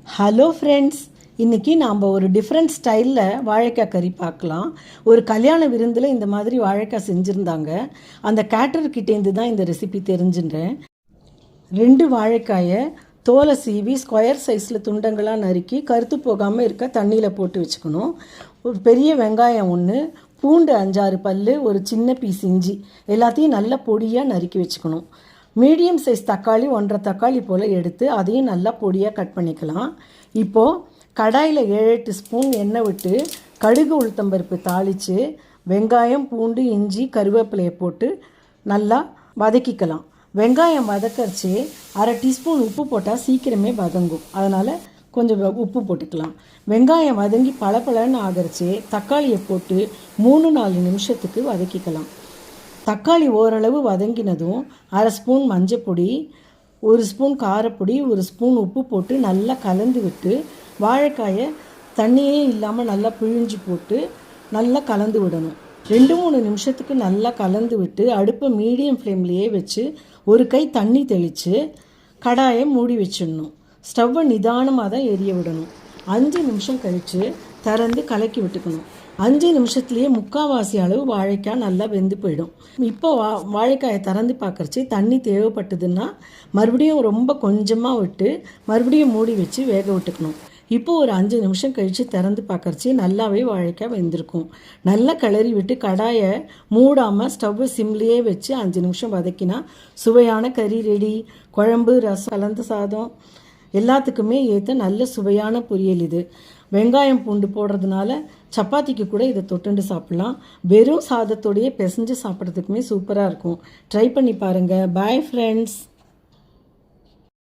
Hello friends, இன்றைக்கி நாம் ஒரு டிஃப்ரெண்ட் ஸ்டைலில் வாழைக்காய் கறி பார்க்கலாம். ஒரு கல்யாண விருந்தில் இந்த மாதிரி வாழைக்காய் செஞ்சுருந்தாங்க. அந்த கேட்டர்கிட்டேருந்து தான் இந்த ரெசிபி தெரிஞ்சுன்றேன். 2 வாழைக்காயை தோலை சீவி ஸ்கொயர் சைஸில் துண்டங்களாக நறுக்கி கருத்து போகாமல் இருக்க தண்ணியில் போட்டு வச்சுக்கணும். ஒரு பெரிய வெங்காயம் 1, பூண்டு 5-6 பல், ஒரு சின்ன பீஸ் இஞ்சி எல்லாத்தையும் நல்லா பொடியாக நறுக்கி வச்சுக்கணும். மீடியம் சைஸ் தக்காளி 1.5 தக்காளி போல் எடுத்து அதையும் நல்லா பொடியாக கட் பண்ணிக்கலாம். இப்போது கடாயில் 7-8 ஸ்பூன் எண்ணெய் விட்டு கடுகு உளுத்தம்பருப்பு தாளித்து வெங்காயம், பூண்டு, இஞ்சி, கருவேப்பிலையை போட்டு நல்லா வதக்கிக்கலாம். வெங்காயம் வதக்கரிச்சு 1/2 டீஸ்பூன் உப்பு போட்டால் சீக்கிரமே வதங்கும், அதனால் கொஞ்சம் உப்பு போட்டுக்கலாம். வெங்காயம் வதங்கி பளபளன்னு ஆகரிச்சு தக்காளியை போட்டு 3-4 நிமிஷத்துக்கு வதக்கிக்கலாம். தக்காளி ஓரளவு வதங்கினதும் 1/2 ஸ்பூன் மஞ்சப்பொடி, 1 ஸ்பூன் காரப்பொடி, 1 ஸ்பூன் உப்பு போட்டு நல்லா கலந்து விட்டு வாழைக்காயை தண்ணியே இல்லாமல் நல்லா பிழிஞ்சு போட்டு நல்லா கலந்து விடணும். 2-3 நிமிஷத்துக்கு நல்லா கலந்து விட்டு அடுப்பை மீடியம் ஃப்ளேம்லேயே வச்சு ஒரு கை தண்ணி தெளித்து கடாயை மூடி வச்சிடணும். ஸ்டவ்வை நிதானமாக தான் எரிய விடணும். 5 நிமிஷம் கழித்து திறந்து கலக்கி விட்டுக்கணும். 5 நிமிஷத்துலேயே 3/4 அளவு வாழைக்காய் நல்லா வெந்து போயிடும். இப்போ வாழைக்காயை திறந்து பார்க்கறச்சு தண்ணி தேவைப்பட்டதுன்னா மறுபடியும் ரொம்ப கொஞ்சமாக விட்டு மறுபடியும் மூடி வச்சு வேக விட்டுக்கணும். இப்போது ஒரு 5 நிமிஷம் கழித்து திறந்து பார்க்கறச்சு நல்லாவே வாழைக்காய் வெந்திருக்கும். நல்லா கிளறி விட்டு கடாயை மூடாமல் ஸ்டவ்வை சிம்லேயே வச்சு 5 நிமிஷம் வதக்கினா சுவையான கறி ரெடி. குழம்பு, ரசம், கலந்த சாதம் எல்லாத்துக்குமே ஏற்ற நல்ல சுவையான பொரியல் இது. வெங்காயம், பூண்டு போடுறதுனால சப்பாத்திக்கு கூட இதை தொட்டுண்டு சாப்பிட்லாம். வெறும் சாதத்தோடையே பிசைஞ்சு சாப்பிட்றதுக்குமே சூப்பராக இருக்கும். ட்ரை பண்ணி பாருங்கள். Bye friends.